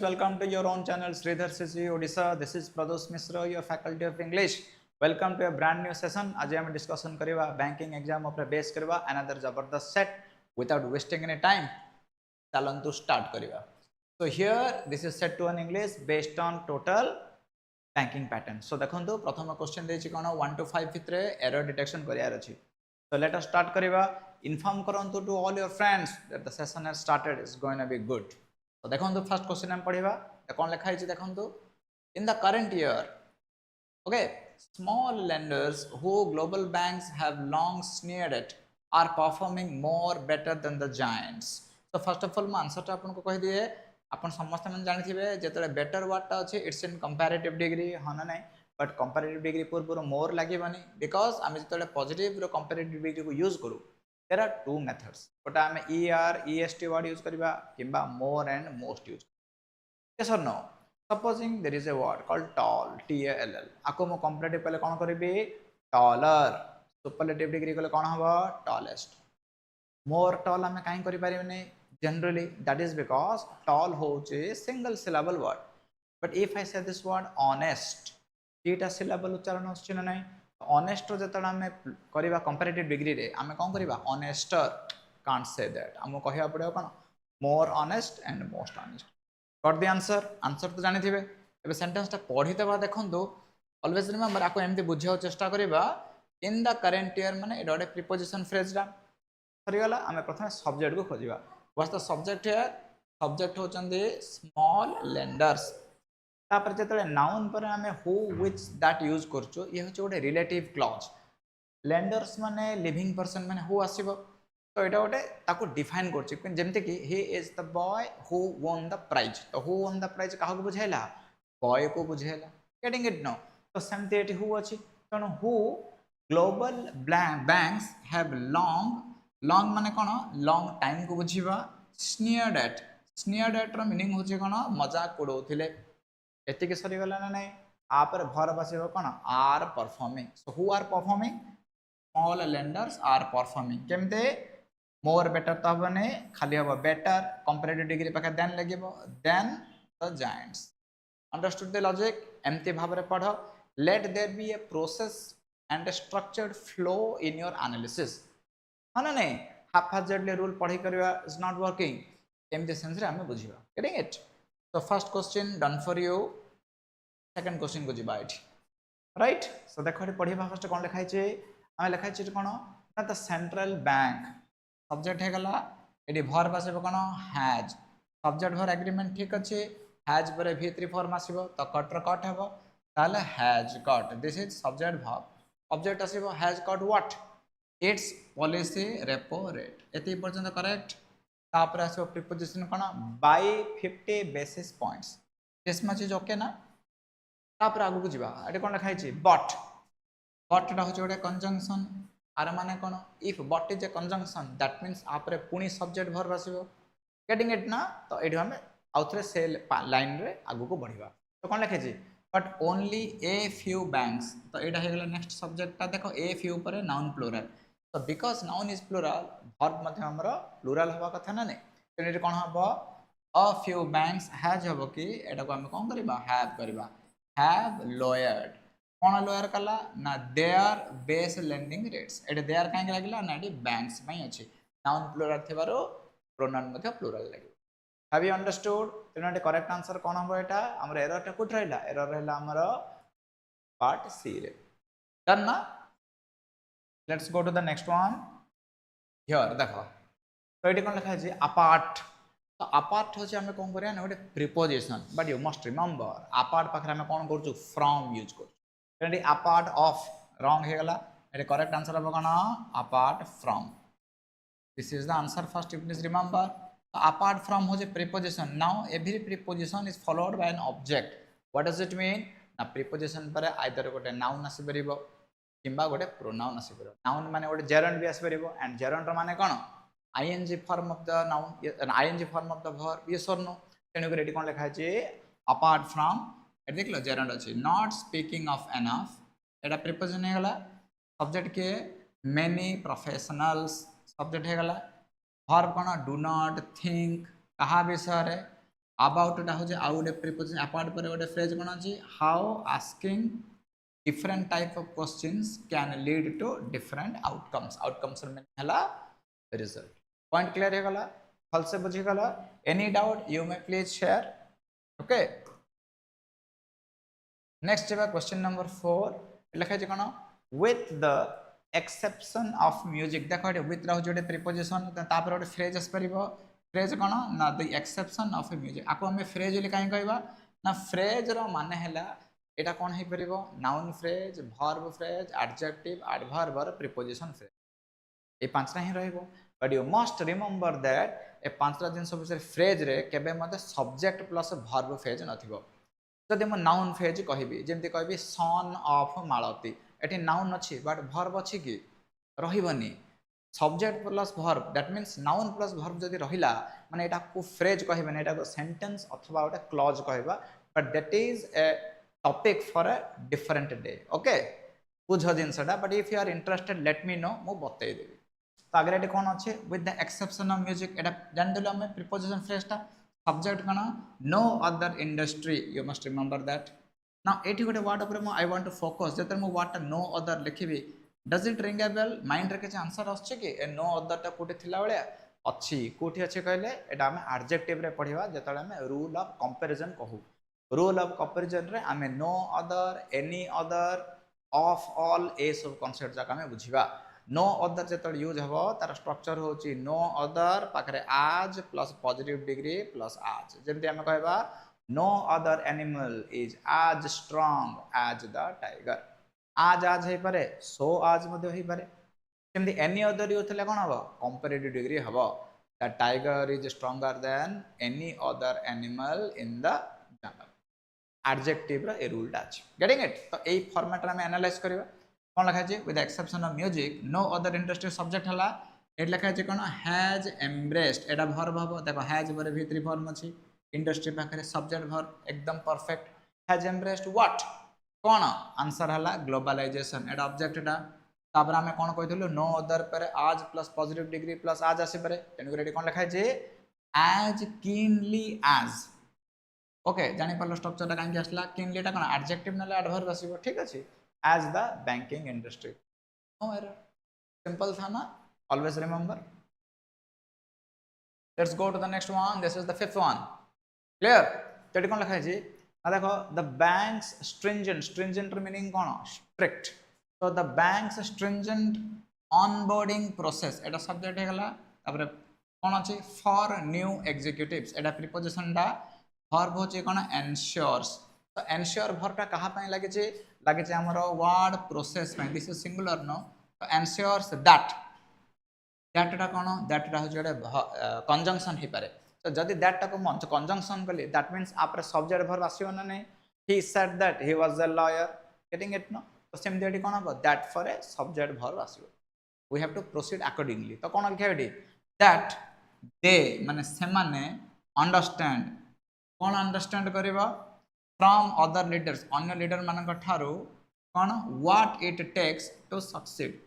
Welcome to your own channel Sreedhar Odisha. This is Pradosh Misra, your faculty of English. Welcome to a brand new session. आज हम discussion करिवा banking exam ऊपर base करिवा another जबरदस्त set without wasting any time. चलंतु start करिवा. So here this is set to an English based on total banking pattern. So देखंतु प्रथम question देछि कोन 1 to 5 भितरे error detection करियार अछि. So let us start करिवा. Inform करंतु to all your friends that the session has started. Is going to be good. So देखो first question हम पढ़िबा कौन लिखा है देखो in the current year okay small lenders who global banks have long sneered at are performing more better than the giants. तो first of all मैं answer आपन को कह दिए आपन समस्त मन जानि थिबे जेतले बेटर वर्ड अछि इट्स इन कंपैरेटिव डिग्री हना नै बट कंपैरेटिव डिग्री पूर्व मोर लागिबानी बिकॉज़ आमे जेतले पॉजिटिव रो कंपैरेटिव डिग्री को यूज करू. There are two methods. But I am EST word use kariba kimba more and most use. Yes or no? Supposing there is a word called tall, T-A-L-L. Ako mo comparative kale kon karibi taller. Superlative degree kale kon haba tallest. More tall ame kahin kari paribani generally that is because tall hoche single syllable word. But if I say this word honest, dita syllable uchcharan aschi na nahi. Honest जो आम करवा comparative degree रे आम कौन करवा ऑनेस्टर can't say that आम कहवा पड़ो कौन more honest and most honest. Got the answer answer तो जानी थे एबे सेंटेंस टा पढ़ी देबा देखंतु ऑलवेज रिमेंबर आको एमती बुझिया चेष्टा करबा इन द करंट ईयर माने एडा प्रीपोजिशन फ्रेज रा सरीगला आम प्रथम सब्जेक्ट को खोजिबा. What's the subject here subject होचंदी स्मॉल लेंडर्स तापर जेतले नाउन पर हमें हु व्हिच दैट यूज करछो ये होचे गोटे रिलेटिव क्लॉज. लेंडर्स माने लिविंग पर्सन माने हु आसीबो तो एटा गोटे ताको डिफाइन करछि जेमते कि he is the boy who won the prize. तो हु वोन द प्राइज काहा को बुझाइला बॉय को बुझाइला. Getting it no. तो सेमते एटी हु अछि तनो who global banks have long माने कोन लॉन्ग टाइम को बुझिबा. स्नीयर्ड एट रो मीनिंग होछि कोन मजाक उडौथिले एतिके सरीगला ना नहीं आपर भर बसिबो कोन are performing. So who are performing small lenders are performing केमते मोर बेटर तो बने खाली हबो बेटर कंपैरेटिव डिग्री पाके देन लगेबो than the giants. Understood the logic एमती भाबरे पढो. Let there be a process and a structured flow in your analysis. हां नहीं हाफहाजर्डली रूल पढी करबा इज नॉट वर्किंग एमती सेंस रे हम बुझिबा. Getting it. So first question done for you. Second question को जिबा एठी राइट. सो देखो एठी पढिबा फर्स्ट कोन लिखाइ छै हम लिखाइ छै कोन ना द सेंट्रल बैंक सब्जेक्ट हे गला एठी भर बसेबो कोन हैज सब्जेक्ट भर एग्रीमेंट ठीक अछि हैज पर v3 फॉर्म आसीबो तो कट हेबो ताले has cut this is subject verb object आसीबो has cut what it's policy repo rate. एति पर्यंत करेक्ट. तापर आसो प्रीपोजिशन कोन by 50 basis points this much is okay ना. तापर आगु बुझिबा एटे कोन लिखाइ छै बट टा हो जोडे कंजंक्शन आर माने कोन if but is a conjunction that means आपरे पुनी सब्जेक्ट भर बसिबो. गेटिंग इट ना. तो एठी हम आउथरे से लाइन रे आगु को बढ़िबा. तो कोन लिखाइ छै but only a few banks. तो एटा हे गेला नेक्स्ट सब्जेक्ट ता देखो ए फ्यू पर noun plural. So because noun is plural, verb मध्य हमरा plural हवा कथा ना ने. तो एटी कोन हबो a few banks has हबो कि एटा को हम कोन करबा have करबा. have lowered कोन लोअर कला ना their base lending rates. Ete their काहे लागिला ना एटी banks पई अछि. noun plural थिबारो pronoun मध्य plural लागि. Have you understood? तेनो एटी करेक्ट आंसर कोन हबो एटा हमरा एरर टा कुठ रहला एरर रहला हमरा पार्ट सी रे. डन ना. Let's go to the next one. Here देखो तो एटी कोन लिखा है apart. तो apart होचे हमें कोन करिया ना गोटे preposition but you must remember apart पाखरे हमें कोन करछु from यूज करछु. एटी apart of wrong हे गला. एटी करेक्ट आंसर हबो कोन apart from. This is the answer first you please remember. So apart from होचे preposition. Now every preposition is followed by an object. What does it mean? ना preposition पर either गोटे noun आसी परिबो किंबा गोटे pronoun आसी परिबो. Noun माने गोटे जेरंड भी आसी परिबो एंड जेरंड रो माने कोन ING form of the noun ING form of the verb yes और नो. तेनु करे एटी कोन लिखा छै अपार्ट फ्रॉम एटी देखलो जेरंड अछि नॉट स्पीकिंग ऑफ एनफ एटा प्रीपोजिशन हे गला. सब्जेक्ट के मेनी प्रोफेशनल्स सब्जेक्ट हे गला. वर्ब कोन डू नॉट थिंक कहा विषय रे about टा हो जे आउ गोटे प्रीपोजिशन अपार्ट पर गोटे फ्रेज कोन अछि how asking different type of questions can lead to different outcomes mean हला result point clear हे गला फल से बुझी गला any doubt you may please share okay next है question number 4 लिखा जे कोन with the exception of music देखो एटे with रहउ जोटे preposition ता पर गोटे phrase आस परिबो phrase कोन ना the exception of music आको हमें phrase ले काई कहबा ना phrase रो माने हला एटा कोन हे परिबो noun phrase verb phrase adjective adverb और preposition phrase A पांचटा he रहइबो but you must remember that ए पांचटा जिंस बिषय phrase रे केबे मते subject plus verb phrase नथिबो जदि म noun phrase कहबी जेमति कहबी son of मालती एठी noun अछि but verb अछि कि रहिबनी subject plus verb that means noun plus verb जदि रहिला माने एटा को phrase कहबे एटा को sentence अथवा ओटा clause कहबा but that is a topic for a different day okay बुझ जिनसटा but if you are interested let me know मु बतै देबी तो आगे एटे कोन अछि with the exception of music एटा जान देलो हम preposition phrase टा subject कना no other industry you must remember that now एठी गोटे word ऊपर I want to focus जतर मु word टा no other लिखिबी does it ring a bell mind रे के आंसर आछे कि ए no other टा कोटे थिला बेले अछि कोठी अछि कहले एटा हम adjective रे पढिबा जतले हम rule of comparison कहू rule of comparison रे हमें no other any other of all ए सब concept जाका हमें बुझिबा no other जतल यूज हबो तार स्ट्रक्चर होची no other पाखरे as plus positive degree plus as जेमति हम कहबा no other animal is as strong as the tiger आज हे पारे so आज मध्ये हे पारे जेमति any other यूज थले कोन हबो comparative degree हबो the tiger is stronger than any other animal in the jungle adjective रा ए रूल टा अछि गेटिंग इट तो एई फॉर्मेट रा हम एनालाइज करबा कोन लिखा छै with the exception of music no other industry subject हला एट लिखा छै कोन has embraced एटा verb हबो देखो has पर भीतरी फॉर्म अछि इंडस्ट्री पाखरे सब्जेक्ट verb एकदम perfect has embraced what cone answer हला ग्लोबलाइजेशन एटा ऑब्जेक्ट एटा तापर हमें कोन कहितलु नो अदर पर आज प्लस पॉजिटिव डिग्री प्लस आज आसी पारे तेनु रेडी कोन लिखा छै as keenly as ओके जानि परलो स्ट्रक्चर टा कांकी आसला keenly टा कोन एडजेक्टिव नले एडवर्ब आसीबो ठीक अछि as the banking industry no error simple था ना always remember let's go to the next one this is the fifth one clear तेटी कोन लिखा छै ना देखो the banks stringent meaning cone strict so the banks stringent onboarding process Etah subject हे गला तापर कोन अछि for new executives Etah preposition टा verb होचे कोन ensures तो ensure verb टा कहा पय लागे छै हमरो word process पय दिस इज सिंगुलर नो तो ensures that टा कोन that टा हो जेडे कंजंक्शन हे पारे तो जदी that टा को मन कंजंक्शन कली that means आपरे सब्जेक्ट verb आसीयो ना नहीं he said that he was a lawyer getting it no तो सेम देडी कोन हो that for a subject verb आसीयो we have to proceed accordingly तो कोन लिखा बेटी that they माने से माने understand कोन अंडरस्टैंड करिबा फ्रॉम अदर लीडर्स अन्य लीडर मानक ठारो कोन what it takes to succeed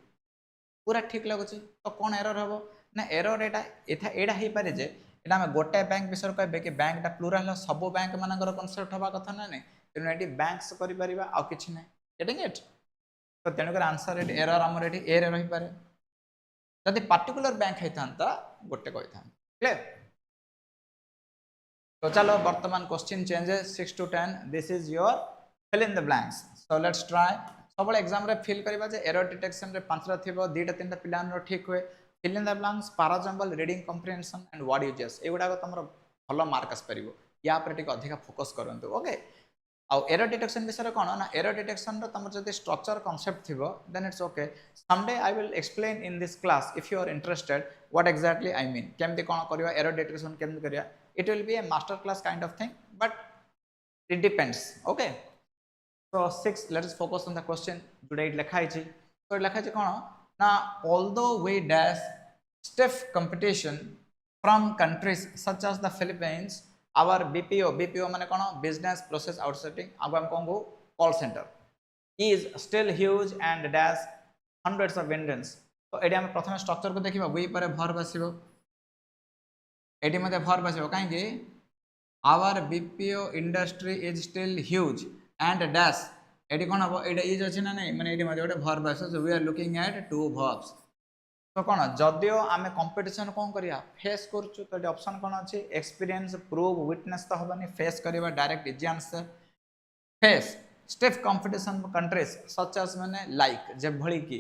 पूरा ठीक लागो छी तो कोन एरर हबो ना एरर एटा हे पारे जे एटा हम गोटे बैंक विषय कहबे कि बैंक टा प्लुरल सब बैंक मानकर कांसेप्ट हबा कथा ना नै तेनु एटी बैंक्स करि परिबा आ किछि नै गेटिंग इट तो तेनु कर आंसर एटी एरर हमर एटी ए रे रहि पारे जदि पर्टिकुलर बैंक हेतांता गोटे कहिथां क्लियर तो चलो वर्तमान question changes 6 to 10 this is your fill in the blanks so let's try सबले एग्जाम रे फिल करबा जे एरर डिटेक्शन रे पांचरा थिबो दीटा तीनटा पिलान रो ठीक होय fill in the blanks parajumble reading comprehension and word usages एगुडा को तमरो भलो मार्क आस परिबो या पर टिक अधिक फोकस करंतु ओके आ एरर डिटेक्शन विषय कोन ना एरर डिटेक्शन रो तमर जदि स्ट्रक्चर कांसेप्ट थिबो then it's okay someday I will explain in this class if you are interested what exactly I mean केमति कोन करबा एरर डिटेक्शन केमति करिया it will be a master class kind of thing but it depends okay so 6 let us focus on the question today lekha ichi so lekha ichi kono na although we dash stiff competition from countries such as the Philippines our BPO mane kono business process outsourcing agu am kongo call center is still huge and dash hundreds of Indians so एडी हम प्रथम structure को देखिबा we पर verb आसीबो एडी मध्ये verb आसीबो काहे कि our BPO industry is still huge and dash eighty कौन हम ये इज अच्छे ना नहीं मैंने ये गोटे भर्ब आस so we are looking at two verbs तो कौन जदियो आम कंपिटिशन कौन करिया फेस करूँ तो ये ऑप्शन कौन अच्छी एक्सपीरियंस प्रूव विटनेस तो हबनी फेस करवा direct easy answer face stiff competition countries such as मैंने like जेभली की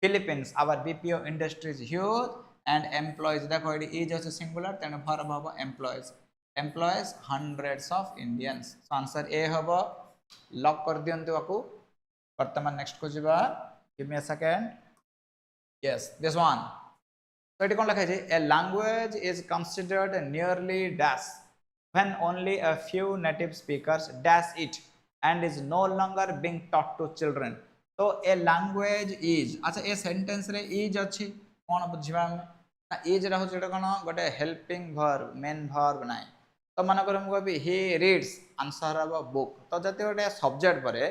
Philippines our BPO industry is huge and employees देखो ये is also singular तेने verb हबो employees hundreds of Indians so answer A हबो lock कर दियंतु आकु वर्तमान नेक्स्ट को जिबा give me a second yes this one तो ये कौन लिखा है a language is considered nearly dash when only a few native speakers dash it and is no longer being taught to children तो a language is अच्छा a sentence रे is अछि कोन बुझिबा हम ना is रहौ जेटा कोन गोटे हेल्पिंग वर्ब मेन वर्ब नै तो मन कर हम कहबी he reads आंसर अब बुक तो जते गोटे सब्जेक्ट परे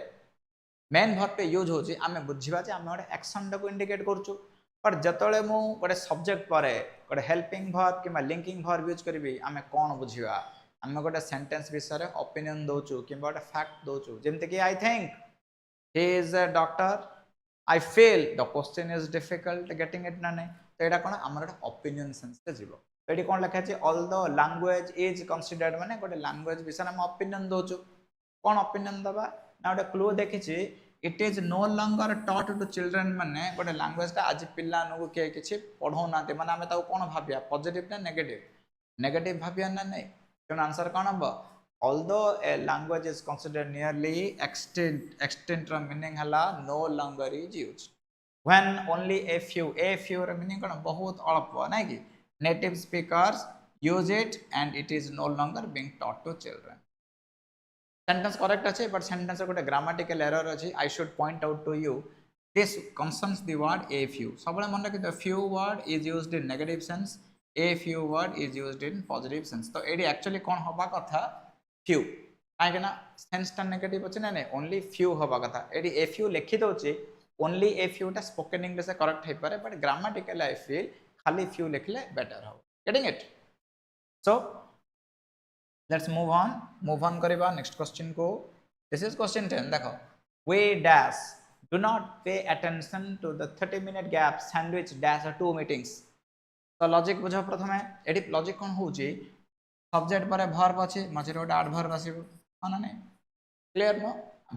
मेन वर्ब पे यूज होची आमे बुझिबा जे आमे गोटे एक्शन को इंडिकेट करछु पर जतले मु गोटे सब्जेक्ट परे गोटे helping verb keema linking verb use करबी आमे कोन बुझिबा आमे गोटे सेंटेंस विषय रे ओपिनियन दोचु किबा गोटे फैक्ट दोचु जेमते कि I think he is a doctor I feel the question is difficult getting it ना नहीं तो एटा कोन हमर ओपिनियन सेंस से जीवो तो एटी कोन लिखा छै although language is considered माने गोटे लैंग्वेज विषय हम ओपिनियन दोचु कोन ओपिनियन दबा ना गोटे क्लू देखि छी it is no longer taught to children माने गोटे लैंग्वेज ता आज पिल्ला नको के किछि पढौ नाते माने हमें ताऊ कोन भाबिया पॉजिटिव ना नेगेटिव भाबिया ना नहीं तो आंसर कोन हबो although a language is considered nearly extinct meaning hala no longer is used when only a few meaning कोन बहुत अल्प नै कि native speakers use it and it is no longer being taught to children sentence correct अछि but sentence गोटे grammatical error अछि I should point out to you this concerns the word a few सबले मन रखि the few word is used in negative sense a few word is used in positive sense तो AD actually कोन होबा कथा few काहे ना sense टा negative अछि ना नहीं ओनली few होबा कथा एडी a few लिखि दोछि ओनली a few टा स्पोकन इंग्लिश से करेक्ट हे पारे बट ग्रामेटिकल आई फील खाली few लिखले बेटर हो getting it so let's move on करबा नेक्स्ट क्वेश्चन को दिस इज क्वेश्चन 10 देखो we dash do not pay attention to the 30-minute gap sandwich dash 2 meetings तो logic बुझो प्रथमे AD logic कोन होउची सब्जेक्ट पर वर्ब अछि मझे गोटे एडवर्ब आसीबो माने नै क्लियर नो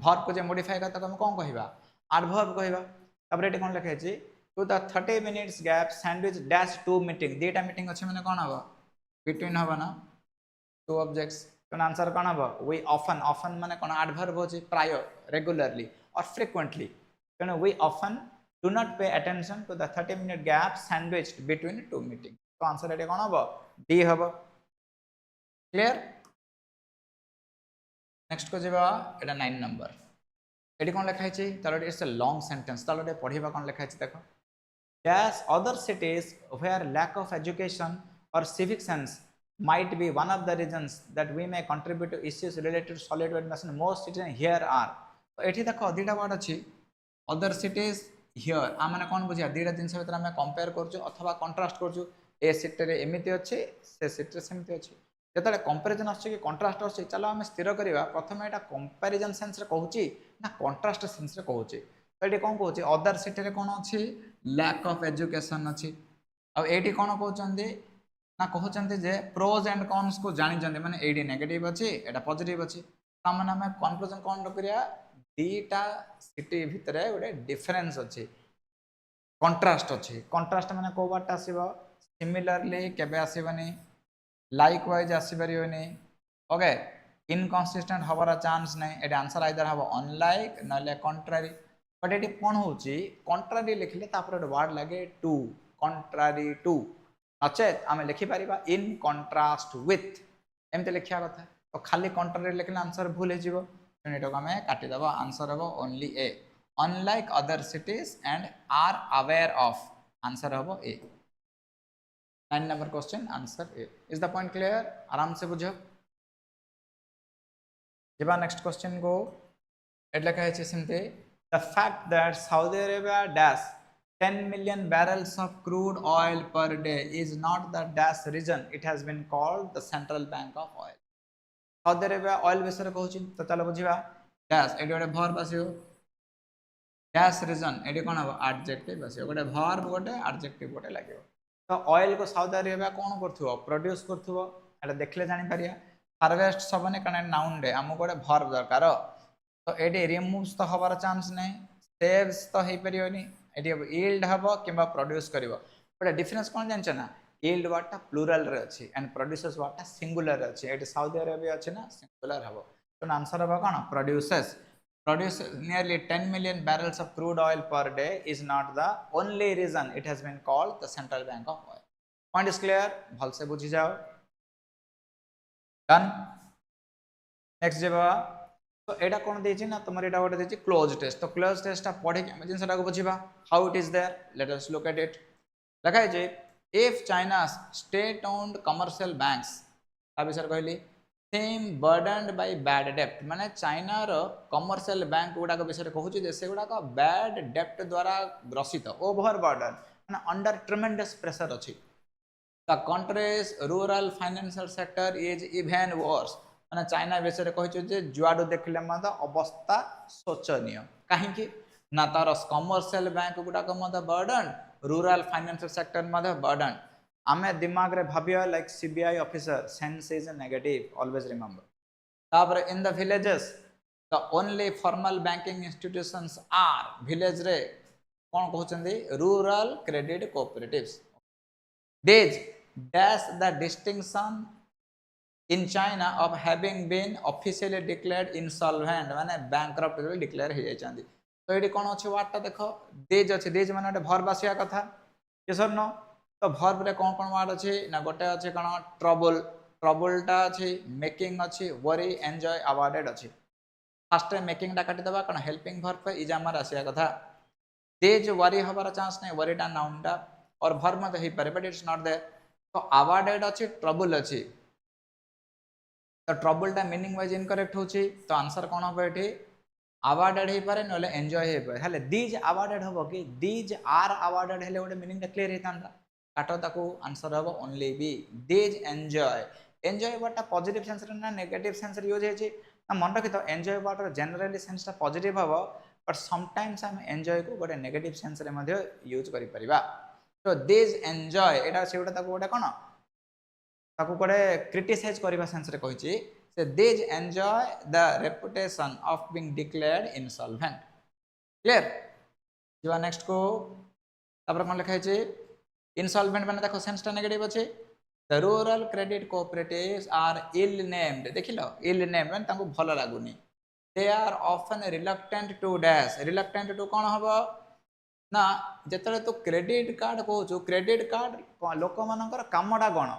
वर्ब को जे मॉडिफाई करता हम कोन कहिबा एडवर्ब कहिबा तबरे एटी कोन लिखै अछि to the 30 minutes gap sandwich dash two meeting data meeting अछि माने कोन हबो बिटवीन हबो ना टू ऑब्जेक्ट्स तो आंसर कोन हबो वी ऑफन माने कोन एडवर्ब अछि प्राय रेगुलरली और फ्रीक्वेंटली तने we often do not pay attention to the 30-minute gap sandwiched between two meetings तो आंसर एटी कोन हबो डी हबो क्लियर नेक्स्ट को जेबा एटा 9 नंबर एटी कोन लिखा छै तार इट्स अ लॉन्ग सेंटेंस तार पढिबा कोन लिखा छै देखो yes other cities where lack of education or civic sense might be one of the reasons that we may contribute to issues related to solid waste machine most cities here are तो एठी देखो दीटा word अछि other cities here आ माने कोन बुझिया दीटा दिन से भीतर हम कंपेयर करछु अथवा कंट्रास्ट करछु ए सिटी रे एमिति अछि से सिटी रे सेमिति अछि जतले कंपैरिजन आछे कि कंट्रास्ट आछे चलो हम स्थिर करिवा प्रथमे एटा कंपैरिजन सेंस रे कहूची ना कंट्रास्ट सेंस रे कहूची तो एटी कोन कहूची अदर सिटी रे कोन अछि लैक ऑफ एजुकेशन अछि अब एटी कोन कहउचंदी ना कहउचंदी जे प्रोज एंड कॉन्स को जानि जंदे माने एडी नेगेटिव अछि एटा पॉजिटिव अछि त माने हम कंक्लूजन कोन करिया दीटा सिटी भितरे गोटे डिफरेंस अछि कंट्रास्ट अछि कंट्रास्ट माने को बात आसीबो सिमिलरली केबे आसीबनी लाइकवाइज आसीबरियोनी ओके इनकंसिस्टेंट हबार चांस नै एटा आंसर आइदर हबो अनलाइक नले कंट्रारी बट एटी कोन होउची कंट्रारी लिखले तापर वर्ड लागे टू कंट्रारी टू नचेत आमे लिखि परिबा इन कंट्रास्ट विथ एमते लिखिया कथा तो खाली कंट्रारी लिखले आंसर भूल हे जिवो एटा को हमें काटि दबो आंसर हबो only A unlike other cities and are aware of answer हबो A 9 number question answer A is the point clear आराम से बुझो जेबा नेक्स्ट क्वेश्चन को एट लिखा है सिमते the fact that Saudi Arabia dash 10 million barrels of crude oil per day is not the dash reason it has been called the central bank of oil Saudi Arabia oil विषय कहूँ तो चलो बुझा dash ये गोटे verb आसो dash reason ये कौन हम एडजेक्टिव आसो गोटे भर्ब गोटे एडजेक्टिव गोटे लगे तो ऑयल को साउदी अरेबिया कौन कर प्रोड्यूस कर देखले जापर हार्वेस्ट सबने कारण नाउन डे आमको गोटे भर्ब दरकार तो ये रिमूव्स तो हबार चांस ना सेव्स तो हो पारे ये यील्ड हम कि प्रोड्यूस कर गोटे डिफरेन्स कौन जानते ना यील्ड वर्डटा प्लूराल रे अच्छी एंड प्रोड्यूसर्स वर्डटा सिंगुलर अच्छी ये साउदी अरेबिया अच्छी ना सिंगुलर हम तो आंसर हम कौन producers produces nearly 10 million barrels of crude oil per day is not the only reason it has been called the central bank of oil. Point is clear? भल से बुझी जाओ. Done. Next जे बाबा तो एटा कौन देछि ना तुमर एटा गोटे देछि क्लोज टेस्ट तो क्लोज टेस्ट टा पढ़े के जिन सेटा को बुझिबा how it is there let us look at it. लगा जे if China's state owned commercial banks आ विषय कहली सेम बर्डनड बाय बैड डेप्ट माने चाइना रो कमर्शियल बैंक गुडा विषय कहूँ से गुड़ाक बैड डेप्ट द्वारा ग्रसित ओभर बर्डन माने अंडर ट्रिमेंडस प्रेशर अच्छी the countries rural financial sector is even worse माने चाइना विषय कहूँ जुआड़ देखले अवस्था शोचनीय कहीं ना तार कमर्शियल बैंक गुड़ाक burden rural financial sector burden आमे दिमाग रे भाबिया like CBI officer sense is negative always remember तापर इन the villages the only formal banking institutions are village रे कौन कहउचंदी रूरल क्रेडिट कोऑपरेटिव्स देज dash the distinction in China of having been officially declared insolvent माने bankrupt declare हो जाइछांदी तो AD कोन अछि वार्डटा देखो देज अछि देज माने ओटे भर्ब आसिया कथा यस और नो तो भर्ब रे कौन कौन वर्ड अच्छी ना गोटे अच्छे कौन ट्रबल ट्रबलटा अच्छी मेकिंग अच्छी वरी एंजॉय अवार्डेड अच्छी फास्ट मेकिंग टा काटी दबा कौन हेल्पिंग भर्ब पे इज आमर आसिया कथा देज वरी हबार चांस नहीं वरीटा नाउन टा और भर्ब मत हो पारे बट इट्स नॉट देयर तो अवार्डेड अच्छी ट्रबल अच्छी तो ट्रबलटा मीनिंग वाइज इनकरेक्ट होची तो आंसर कौन हम ये अवार्डेड हो पारे ना एंजॉय हो पारे हेले दीज अवार्डेड हम कि दीज आर अवार्डेड हेले गोटे मीनिंग टा क्लियर होता काट ताको आंसर हम only be these enjoy enjoy वर्डटा पॉजिटिव सेंस रे ना नेगेटिव सेंस रे यूज होची ना मन रखि तो एंजॉय वर्ड रो जनरली सेंस टा पॉजिटिव हम बट समटाइम्स हम एंजॉय को गोटे नेगेटिव सेंस रे मध्ये यूज करि परिबा तो दीज एंजॉय एटा से गोटे ताको गोटे कोन ताको गोटे क्रिटिसाइज करबा सेंस रे कहिची से these enjoy the reputation of being declared insolvent clear जीवा नेक्स्ट को तापर कोन लिखा है इनसॉल्वेंट माने देखो सेंस टा नेगेटिव अछि the rural credit cooperatives are ill named देखिलो इल नेम्ड माने ताको भलो लागुनी they are often reluctant to dash reluctant to कोन हबो ना जेतले तो क्रेडिट कार्ड कहू क्रेडिट कार्ड लोक मानकर कामडा कोन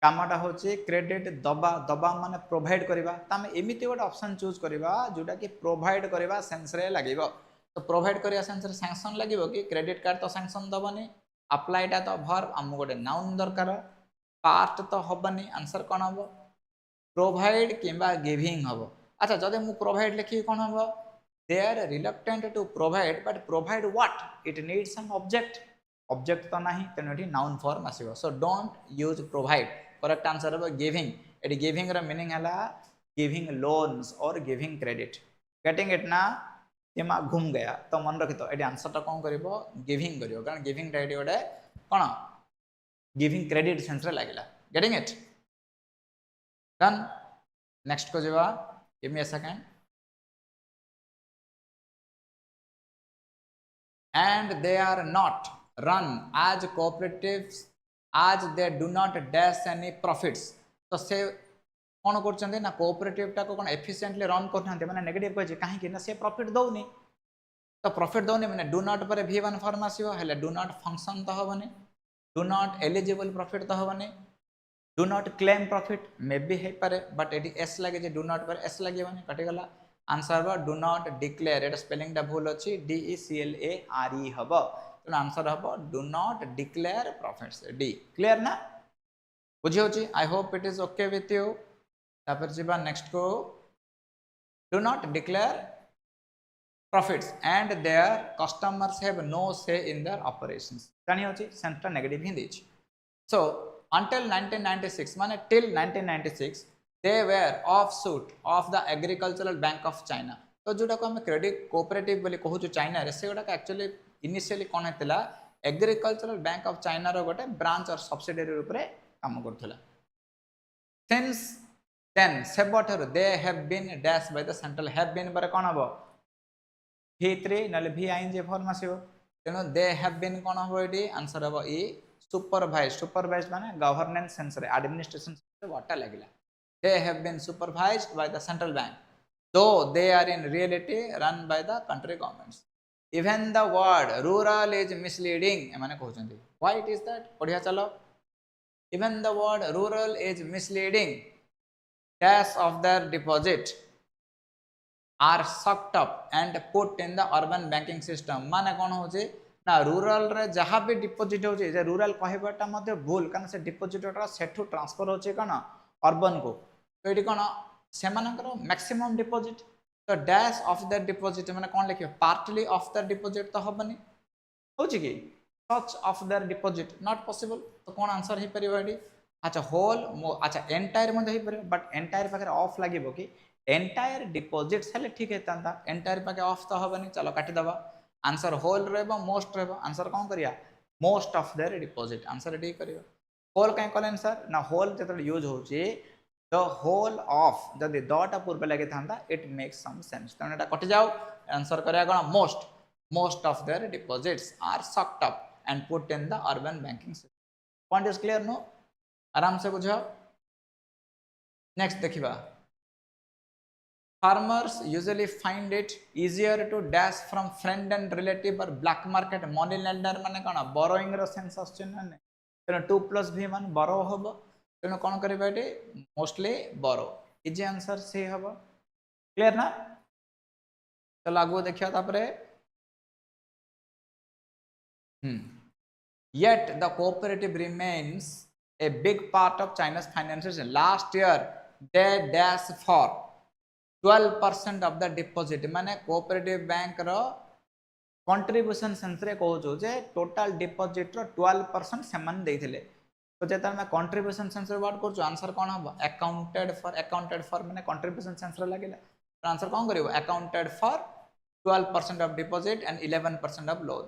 कामटा होची क्रेडिट दबा दबा माने प्रोवाइड करबा तामे एमिति गोटे ऑप्शन चूज करबा जोटा कि प्रोवाइड करबा सेंस रे लागिवो तो प्रोवाइड करिया सेंस रे सैंक्शन लागिवो कि क्रेडिट कार्ड तो सैंक्शन दबनी अप्लाईटा तो भर्ब आम गोटे नाउन दरकार पार्ट तो हबनी आंसर कौन हम प्रोवाइड किंबा गिविंग हम अच्छा जदि मु प्रोवाइड लिखी कौन हम they are reluctant to provide but provide what it needs an object object तो नहीं तेणु ये नाउन फॉर्म आसो so don't use provide correct answer हम गिविंग ये गिविंग र मीनिंग है गिविंग लोन्स और गिविंग क्रेडिट गेटिंग इट ना एमा घूम गया तो मन रखी तो ये आंसर टा कौन करिवो गिविंग करिवो कारण गिविंग टा ये गोटे कौन गिविंग क्रेडिट सेंस रे लागिला गेटिंग इट डन नेक्स्ट को जेवा give me a second and they are not run as cooperatives as they do not dash any profits तो से कौन कर ना कोऑपरेटिव टा को कौन एफिशिएंटली रन करना माने नेगेटिव कहि कहीं ना से प्रॉफिट दौनी तो प्रॉफिट दौनी माने डू नॉट पर v1 फॉर्म आसीबो हेले डू नॉट फंक्शन तो हबनी डू नॉट एलिजिबल प्रॉफिट तो हबनी do not claim profit may be हे पारे बट एडी एस लागे जे डू नॉट पर एस लागेबनी कटि गला आंसर बा डू नॉट डिक्लेयर एटा स्पेलिंग टा भूल अछि DECLARE हबो तो आंसर हम do not declare profits D clear ना बुझी होची I hope it is okay with you तापर जीवा नेक्स्ट को do not declare profits and their customers have no say in their operations जानी होची सेंटर नेगेटिव ही देची सो until 1996 माने till 1996 they were offshoot of the agricultural bank of China. तो जोटा को हम क्रेडिट कोऑपरेटिव बोली कहू चाइना रे से गोटा एक्चुअली इनिशियली कोन हेतला एग्रीकल्चरल बैंक ऑफ चाइना रो गोटे ब्रांच और सब्सिडियरी ऊपर काम करथला. Since then सेबठर they have been dashed by the central have been पर कोन हबो v3 नले v ing फॉर्म आसीबो तेनो they have been कोन हबो एटी आंसर हबो ई सुपरवाइज माने गवर्नेंस सेंस रे एडमिनिस्ट्रेशन से वाटा लागला. They have been supervised by the central bank, though they are in reality run by the country governments. Even the word rural is misleading. एमाने कहउछंती. Why it is that? पढ़िया चलो. Even the word rural is misleading. Dash of their deposit are sucked up and put in the urban banking system. माने कोन होचे ना rural रे जहाँ भी deposit होचे जे रूरल कहबाटा मध्ये भूल कारण से डिपोजिटटा सेठू ट्रांसफर होचे कोन अर्बन को. तो ये कौन से मैक्सिमम डिपोजिट तो डैश ऑफ द डिपोजिट मैंने कौन लिखे पार्टली ऑफ द डिपोजिट तो हेनी हो कि such of the deposit not possible. तो कौन आंसर हो पार. अच्छा होल अच्छा एंटायर बट एंटायर पाखे ऑफ लगे कि एंटायर डिपोजिट हेल्ले ठीक होता एंटायर पाखे ऑफ तो हेनी. चलो काटिदेव आंसर होल रोस्ट आंसर कौन करिया most of their deposit answer ये कर होल कहीं कलें सर ना होल जो यूज हो the whole of जदि दटा पूर्व लगे था it makes some sense. तेना एटा कटि जाओ आंसर करिया कोन most of their deposits are sucked up and put in the urban banking system. Point is clear no? आराम से बुझाओ. नेक्स्ट देखिबा farmers usually find it easier to dash from friend and relative or black market money lender माने कोन borrowing रो sense आछन ना तेना 2 + v मान borrow होबो तेणु कौन करिबा एटी मोस्टली बोरो इजी आंसर से हबो. क्लियर ना. चलो आगो देखिया तापरे yet the cooperative remains a big part of China's finances. Last year they dash for 12% of the deposit माने cooperative bank रो कंट्रीब्यूशन सेंस रे कहू जे टोटल डिपॉजिट रो 12% सेमन देथिले. तो जेता मैं कंट्रीब्यूशन सेंस रे वर्ड करछु आंसर कोन हबो अकाउंटेड फॉर माने कंट्रीब्यूशन सेंस रे लागेला. तो आंसर कोन करिवो accounted for 12% of deposit and 11% of loan.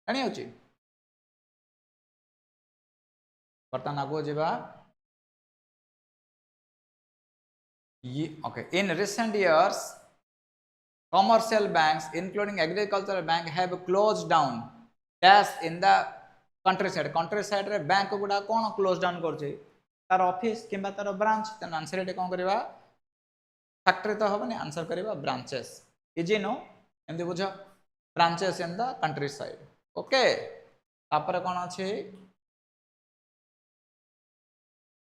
जानि होची बर्तन आगो जेबा ये okay. In recent years commercial banks including agricultural bank have closed down dash in the countryside रे बैंक गुडा कोन क्लोज डाउन करछे तार ऑफिस किबा तार ब्रांच. त आंसर एटे कोन करबा फैक्ट्री तो हबनी आंसर करबा ब्रांचेस. इजी नो एमदी बुझो branches in the country side. Okay तापर कोन अछि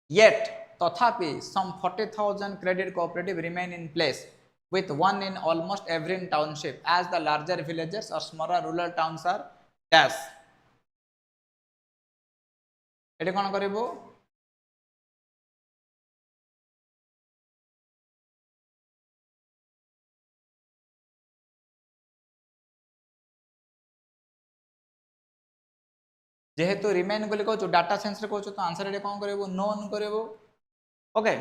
येट तथापि some 40,000 credit cooperative remain in place with one in almost every township as the larger villages or smaller rural towns are dash. एटे कोन करिवो जेहेतु remain बोली कहू data sense रे कहू तो answer एटे कोन करिवो known करिवो. Okay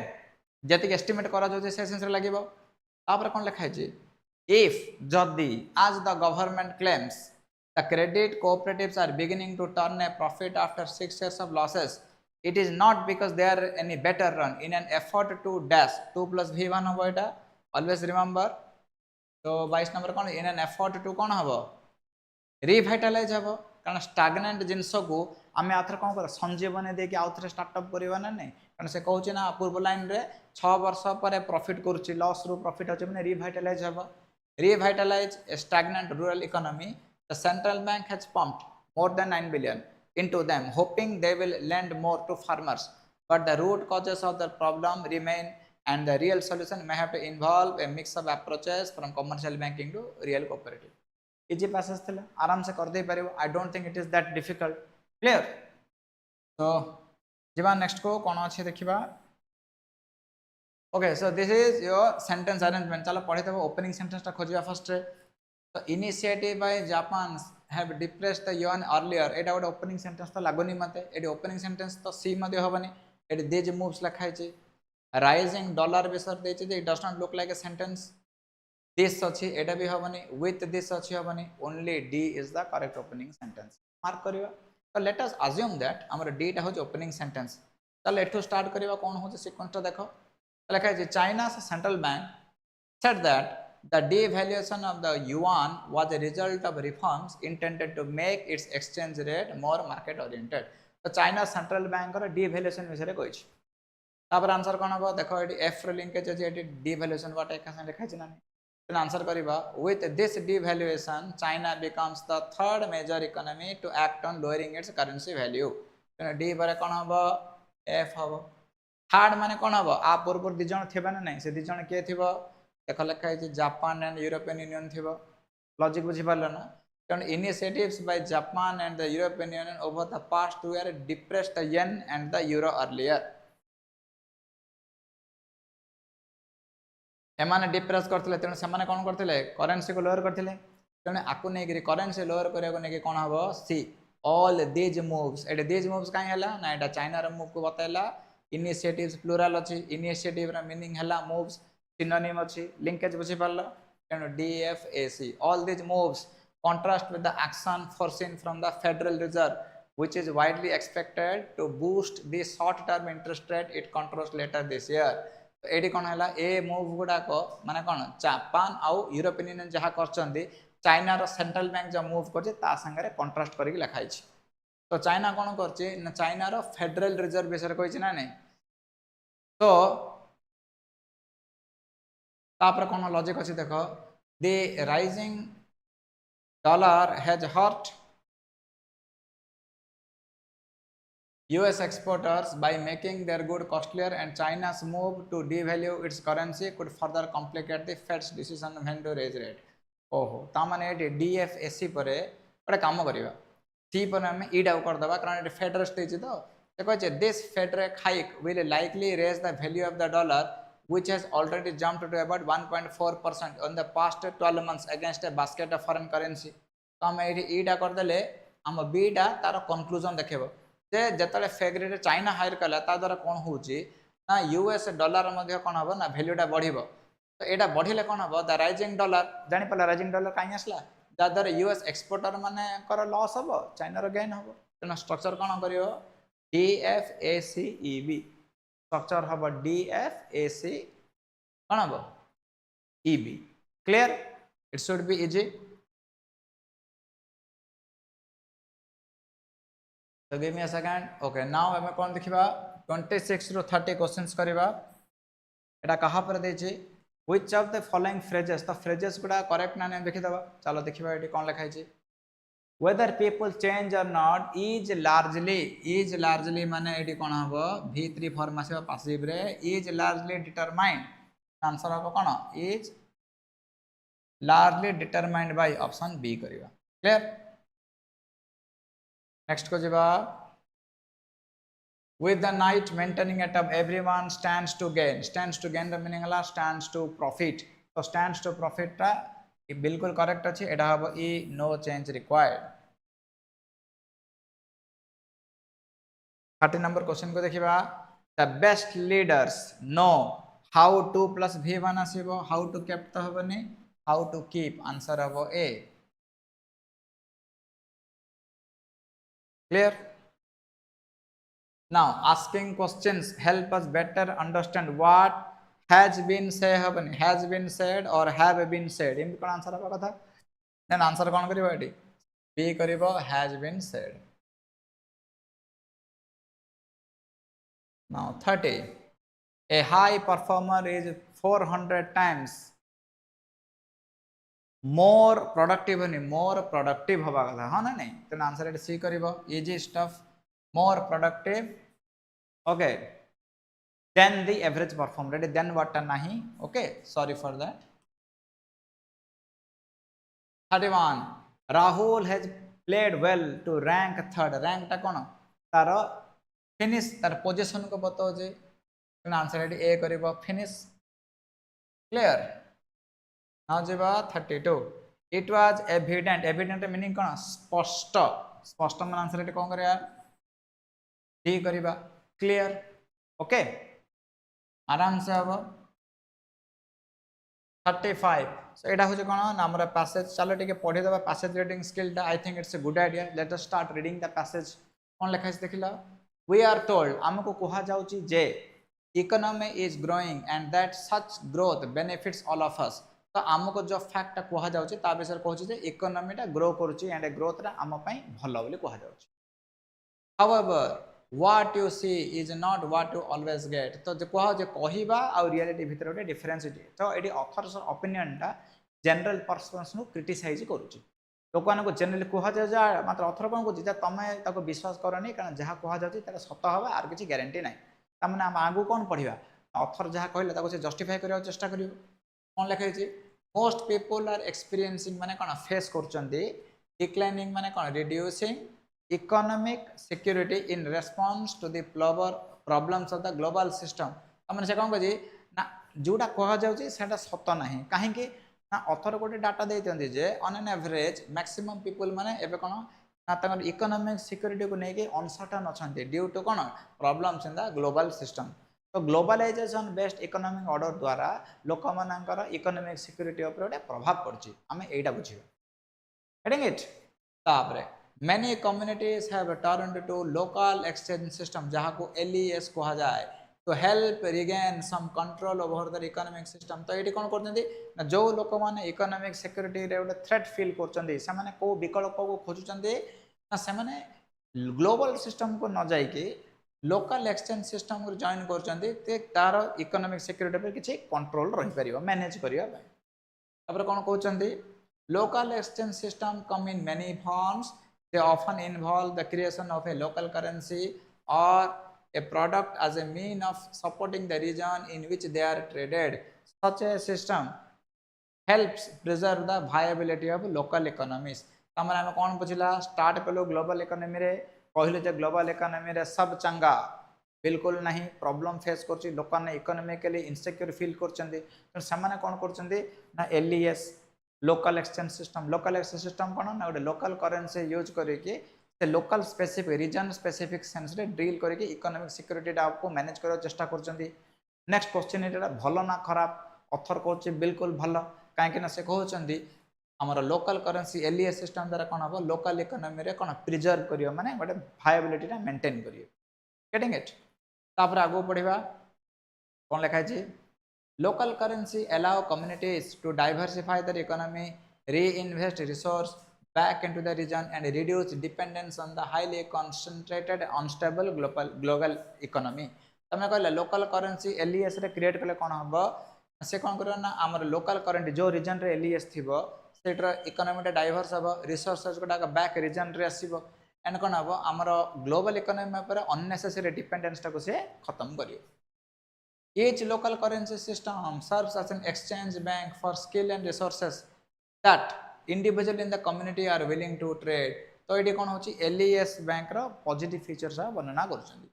जति एस्टिमेट करा जो से सेंस रे लागिवो तापर कोन लिखा है if जदि as the government claims the credit cooperatives are beginning to turn a profit after 6 years of losses it is not because they are any better run in an effort to dash 2 + v1 होबो एटा always remember. तो 22 number cone in an effort to कोन होबो revitalise होबो कारण stagnant जिंस को आमे author कोन कर संजीवनी दे के आउथरे startup करबा ना नहीं कारण से कहू ना पूर्व लाइन रे 6 वर्ष पर प्रॉफिट करूची लॉस रो प्रॉफिट होचे माने रिवाइटलाइज होबो. Revitalize a stagnant rural economy, the central bank has pumped more than 9 billion into them, hoping they will lend more to farmers. But the root causes of the problem remain, and the real solution may have to involve a mix of approaches from commercial banking to real cooperative. Easy passes thila, आराम से कर दे परिबो. I don't think it is that difficult. Clear? So, जीवा next को कोन अछि देखिबा. Okay, so this is your sentence arrangement. चलो पढ़े तब opening sentence टा खोजिया first रे. So initiative by Japan have depressed the yuan earlier. एटा गोटे opening sentence तो लागोनी मते. एटी opening sentence तो C मध्ये होबनी. एटी these moves लिखा है राइजिंग डॉलर विषय देछि जे it does not look like a sentence this अच्छी एटा भी हबनी विथ दिस अच्छी हबनी only D is the correct opening sentence mark करिवा तो लेट अस अज्यूम दैट हमर डी टा हो ओपनिंग सेंटेंस चल एठो स्टार्ट करिवा कोन हो सीक्वेंस टा देखो लिखा है China central bank said that the devaluation of the yuan was a result of reforms intended to make its exchange rate more market oriented तो चाइना सेंट्रल बैंक रो devaluation विषय कहि तापर आंसर कोन हो देखो एटी एफ रो linkage अछि eighty devaluation वाट एक संग लिखा छै ना then answer kariba with this devaluation China becomes the third major economy to act on lowering its currency value then d पर कोन हबो f हबो थर्ड माने कोन हबो आ पूर्व दि जण थिबा ना नै से दि जण के थिबो देखो लिखा है जापान एंड यूरोपियन यूनियन थिबो लॉजिक बुझी पारलो ना कारण initiatives by Japan and the European Union over the past 2 years depressed the yen and the euro earlier एमाने डिप्रेस करथिले तेन सेमाने कोन करथिले करेंसी को लोअर करथिले तेन आकु नै गिरी करेंसी लोअर करिया को नै कोन हबो सी ऑल दीज मूव्स एटे दीज मूव्स काई हला ना एटा चाइना रो मूव को बताइला इनिशिएटिव्स प्लुरल अछि इनिशिएटिव रा मीनिंग हला मूव्स सिनोनिम अछि लिंकेज बुझी पारलो तेन DFAC all these moves contrast with the action foreseen from the Federal Reserve which is widely expected to boost the short term interest rate it controls later this year AD कोन हला a move गुडा को माने कोन Japan आउ European Union जहा करचंदी China रो सेंट्रल बैंक जो मूव करचे ता संगे कंट्रास्ट करी लिखाई छी तो चाइना कोन करचे ना चाइना रो फेडरल रिजर्व विषय कहि छी ना नै तो तापर कोन लॉजिक अछि देखो the rising dollar has hurt US exporters by making their good costlier and China's move to devalue its currency could further complicate the Fed's decision when to raise rate. ओहो ता माने एटी DFAC परे ओडे काम करिवा C पर हम ई डाउ कर दबा कारण एटी फेड रेट देछि तो से कहै छै this Fed rate hike will likely raise the value of the dollar which has already jumped to about 1.4% on the past 12 months against a basket of foreign currency तो हम eighty ई डा कर देले हम बी डा तार कंक्लूजन देखबो जे जतले Fed rate China higher कला ता द्वारा कोन होउची ना यूएस डॉलर मध्ये कोन हबो ना वैल्यूटा बढ़िबो तो एटा बढ़िले कोन हबो द राइजिंग डॉलर जानि पला राइजिंग डॉलर काई आसला जा द्वारा यूएस एक्सपोर्टर माने कर लॉस हबो चाइना रो गेन हबो तेना स्ट्रक्चर कोन करियो डीएफएसीईबी स्ट्रक्चर हबो डीएफएसी कोन हबो EB clear it should be easy तो give me a second okay now हमें कोन देखिबा 26 रो 30 क्वेश्चंस करिबा एटा कहा पर देछि which of the following phrases तो फ्रेजेस गुडा करेक्ट ना देखि दबा चलो देखिबा एटी कोन लिखाइ छै वेदर पीपल चेंज और नॉट इज लार्जली माने एटी कोन हबो v3 फॉर्म आसे पासिव रे इज लार्जली डिटरमाइंड आंसर हबो कोन is largely determined by option B करिबा क्लियर नेक्स्ट को जबा with the night maintaining at up everyone stands to gain the meaning la stands to profit so stands to profit टा बिल्कुल correct अछि एटा हबो ई no change required 30 number question को देखिबा the best leaders no how to plus v1 आसीबो how to kept तो हबनी हाउ टू कीप आंसर हबो ए clear now asking questions help us better understand what has been said or have been said इन कोन answer हबा कथा then answer कोन करिवो एटी बी करिवो has been said now 30 a high performer is 400 times more productive हवा कथा हाँ ना नहीं तो आंसर एट सी करिवो easy stuff more productive okay than the average performer ready then what nahi okay sorry for that 31 Rahul has played well to rank third rank ta kono तार finish तार position को बताओ जे answer एट A करिवो finish clear now jeba 32 it was evident meaning कोन स्पष्ट मन आंसर एट कोन करया डी करिबा क्लियर ओके आराम से हम 35 सो एटा होचे कोन ना हमर पैसेज चलो टिके पढी देबा पैसेज रीडिंग स्किल टा I think it's a good idea let us start reading the passage कोन लिखा है देखिला वी आर टोल्ड हमको कहा जाउची जे economy is growing and that such growth benefits all of us तो हमको जो फैक्ट टा कहा जाउची ता विषय कहूची जे इकोनॉमी टा ग्रो करूची एंड ग्रोथ रा हम पई भलो बोली कहा जाउची however what you see is not what you always get तो जे कह जे कहिबा आ रियलिटी भीतर गोटे डिफरेंस अछि तो एडी ऑथर्स ओपिनियन टा जनरल पर्सन्स नु क्रिटिसाइज करूची लोक मान को जनरली कह जा मात्र ऑथर कोन को जे तमे ताको विश्वास करनी कारण जहा कह जाउची तार सत हबा आर किछि ग्यारंटी नै त माने हम आगु कोन पढिबा ऑथर जहा कहले ताको से जस्टिफाई करियो चेष्टा करियो कोन लिखै छि मोस्ट पीपल आर एक्सपीरियंसिंग माने कोन फेस करचंदी डिक्लाइनिंग माने कोन reducing economic security in response to the problems of the global system तमने से कोन कजी ना जोटा कहा जाउची सेटा सत नाही काहे कि ना ऑथर गोटे डाटा देतंदी जे on an average maximum people माने एबे कोन ना तकर इकोनॉमिक सिक्योरिटी को नेके अनसर्टन अछंती ड्यू टू कोन problems in the global system तो ग्लोबलाइजेशन बेस्ड इकोनॉमिक ऑर्डर द्वारा लोक मानकर इकोनॉमिक सिक्योरिटी ऊपर गोटे प्रभाव पड़ची हमें एटा बुझिबा गेटिंग इट तापरे many communities have turned to local exchange system जहाँ को LES कहा जाए to help regain some control over the economic system तो ये कौन करते ना जो लोक माने इकोनॉमिक सिक्योरिटी रे गोटे थ्रेट फील करते से माने को विकल्प को खोजुचंदे ना से माने ग्लोबल सिस्टम को न जाई कि लोकल एक्सचेंज सिस्टम को जॉइन करचंदे ते तार इकोनॉमिक सिक्योरिटी पर किछि कंट्रोल रहि परिबो मैनेज करियो तपर कोन कहउचंदे local exchange system come in many forms they often involve the creation of a local currency or a product as a mean of supporting the region in which they are traded such a system helps preserve the viability of local economies तमरा हम कोन बुझिला start पेलो global economy रे कहले जे global economy रे सब चंगा बिल्कुल नहीं problem face करछि लोक ने इकोनॉमिकली इनसिक्योर फील करछंदे तो समान कोन करछंदे ना LES लोकल एक्सचेंज सिस्टम कौन ना गोटे लोकल करेन्सी यूज करके local specific region specific sense रे डील करके इकोनॉमिक सिक्योरिटी आपको मैनेज कर चेष्टा करछंदी नेक्स्ट क्वेश्चन एटा भलो ना खराब ऑथर कहउछ बिल्कुल भलो काहे कि ना से कहउछंदी हमर लोकल करेन्सी LES सिस्टम द्वारा कोन हबो लोकल इकोनॉमी रे कोन प्रिजर्व करियो माने गोटे वायबिलिटी रा मेंटेन करियो गेटिंग इट तापर आगो पढिबा कोन लिखा छै local currency allow communities to diversify their economy reinvest resource back into the region and reduce dependence on the highly concentrated unstable global economy तमे कहले लोकल करेन्सी LES रे create कले कोन हबो से कोन करियो ना हमर लोकल करेंसी जो रीजन रे LES थिबो सेटर इकोनॉमी टा डाइवर्स हबो रिसोर्सेस गोटा बैक रीजन रे आसीबो एंड कोन हबो हमर ग्लोबल इकोनॉमी पर अननेसेसरी डिपेंडेंस टा को से खत्म करियो Each local currency system serves as an exchange bank for skill and resources that individuals in the community are willing to trade. तो ये कौन होची LES बैंक रो पॉजिटिव फीचर्स वर्णना करछंदी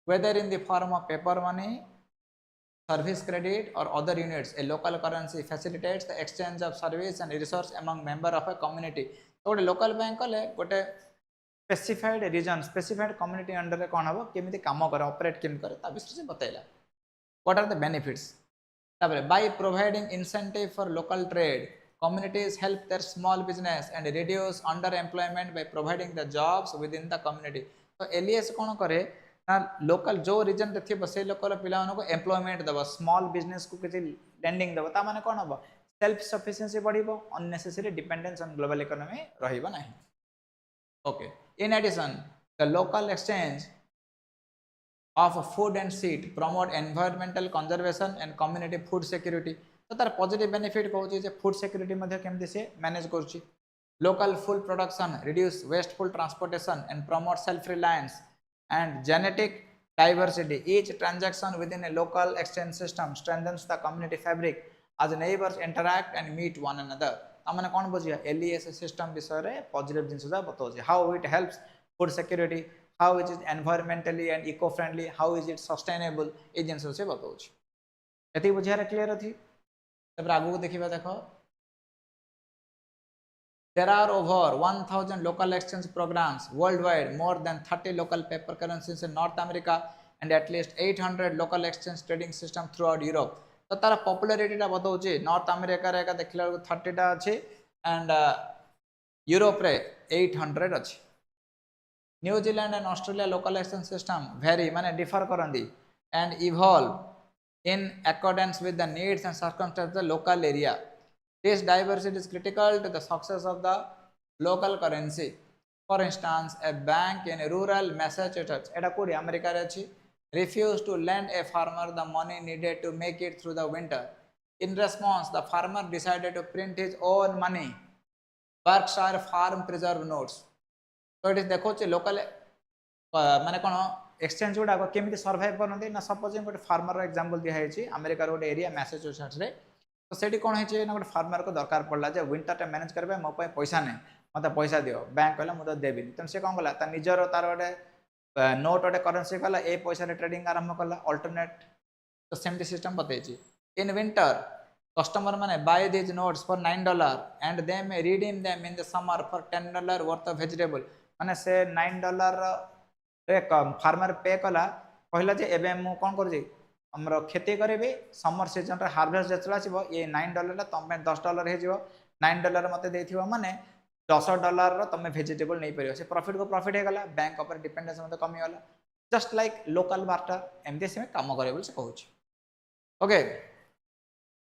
whether in the form of paper money service credit or other units a local currency facilitates the exchange of service and resource among member of a community तो गोटे local bank ले गोटे specified region specified community under रे कोन हबो केमिति काम करे ऑपरेट केम करे ता विषय से बतैला what are the benefits by providing incentive for local trade communities help their small business and reduce underemployment by providing the jobs within the community तो LES कोन करे ना लोकल जो रीजन रे थिबो से लोकल पिला को एम्प्लॉयमेंट दबो स्मॉल बिजनेस को किछि लेंडिंग दबो ता माने कोन हबो सेल्फ सफिशिएंसी बढ़िबो unnecessary dependence on global economy रहिबो नाही okay in addition the local exchange of food and seed promote environmental conservation and community food security तो तार पॉजिटिव बेनिफिट कहउछ जे फूड सिक्योरिटी मध्ये केमति से मैनेज करछि local food production reduce wasteful transportation and promote self reliance and genetic diversity each transaction within a local exchange system strengthens the community fabric as neighbors interact and meet one another हमने कोन बुझिया LES system विषय रे positive जिंस जा बताउ जे how it helps food security how it is environmentally and eco friendly how is it sustainable ए जिंस से बताउ छी एति बुझिया क्लियर अछि तब आगु को देखिबा देखो there are over 1000 local exchange programs worldwide more than 30 local paper currencies in North America and at least 800 local exchange trading system throughout Europe. तो तार पॉपुलैरिटी टा बताऊँ नॉर्थ अमेरिका रे देखला 30 टा अच्छी एंड यूरोप रे 800 अच्छी. New Zealand and Australia local exchange system very माने डिफर करंदी and evolve in accordance with the needs and circumstances of the local area. This diversity is critical to the success of the local currency. For instance, a bank in rural Massachusetts, एटा कोडी America रे अछि, refused to lend a farmer the money needed to make it through the winter. In response, the farmer decided to print his own money, Berkshire Farm Preserve notes. So it is देखो local माने कोन exchange गुडा केमी survive करते ना suppose गोटे farmer example दिखाई America गोटे area Massachusetts रे तो सेठी कौन है ना गोटे फार्मर को दरकार पड़ला जे विंटर टे मैनेज करबे मो पे पैसा नहीं मत पैसा दियो बैंक कहला मु तो देबी तेन से कौन कला निजर तार गोटे नोट गोटे करेन्सी कला ए पैसा रे ट्रेडिंग आरंभ कला अल्टरनेट तो सेमती सिस्टम बतैछि. इन विंटर कस्टमर माने buy this notes for $9 and they may redeem them in the summer for $10 worth of vegetable माने से $9 फार्मर पे कला कहला जे एबे मु कोन कर हमर खेती करेबे समर सीजन रे हार्वेस्ट जेतला आसीबो ये $9 तमे $10 हे जिवो $9 मते देथिबो माने $10 तमे वेजिटेबल नै परियो से प्रॉफिट को प्रॉफिट हे गला बैंक ऊपर डिपेंडेंस मते कमी गला जस्ट लाइक लोकल बार्टर एमदी से काम करे बोल से कहूछ. Okay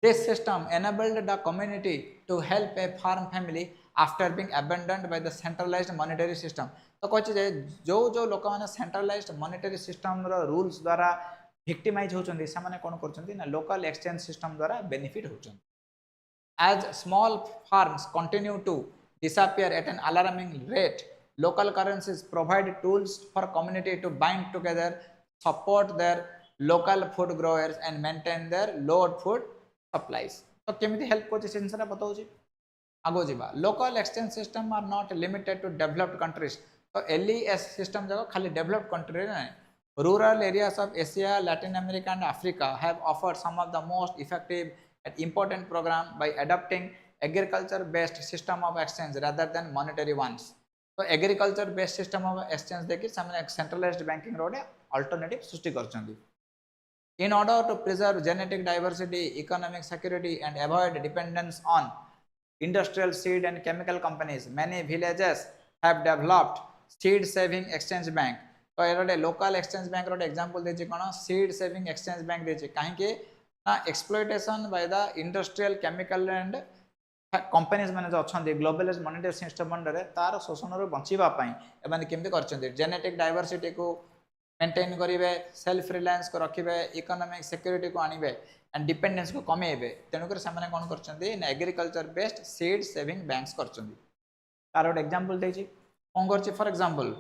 this system enabled the community to help a farm family after being abandoned by the centralized monetary system. तो कहछि जे जो लोक माने सेंट्रलाइज्ड मॉनेटरी सिस्टम रो रूल्स द्वारा विक्टिमाइज होचंदी से माने कोन करचंदी ना लोकल एक्सचेंज सिस्टम द्वारा benefit होचंदी. As small farms continue to disappear at an alarming rate, local currencies provide tools for community to bind together, support their local food growers and maintain their low food supplies. तो केमिति help कोछि सेंसरा बताउछि आगो जिबा. Local exchange system are not limited to developed countries. तो LES system जगह खाली developed country रे rural areas of Asia, Latin America and Africa have offered some of the most effective and important program by adopting agriculture based system of exchange rather than monetary ones. तो agriculture based system of exchange देखि सामने एक centralized banking रोडे alternative सृष्टि करचंदी. In order to preserve genetic diversity, economic security and avoid dependence on industrial seed and chemical companies, many villages have developed seed saving exchange bank. तो ये local exchange bank रोटे example देछि कोन seed saving exchange bank देछि काहे के ना exploitation by the industrial chemical and companies माने जो अछंदी globalised monetary system under रे तार शोषण रो बंचिबा पई एबाने केमते करचंदी जेनेटिक डाइवर्सिटी को मेंटेन करिवे, सेल्फ रिलायंस को रखिबे, इकोनॉमिक सिक्योरिटी को आनिबे एंड डिपेंडेंस को कमेबे. तेनु कर सामने कोन करचंदी ना agriculture based seed saving banks करचंदी. तार रोटे एग्जांपल देछि कोन करछि for example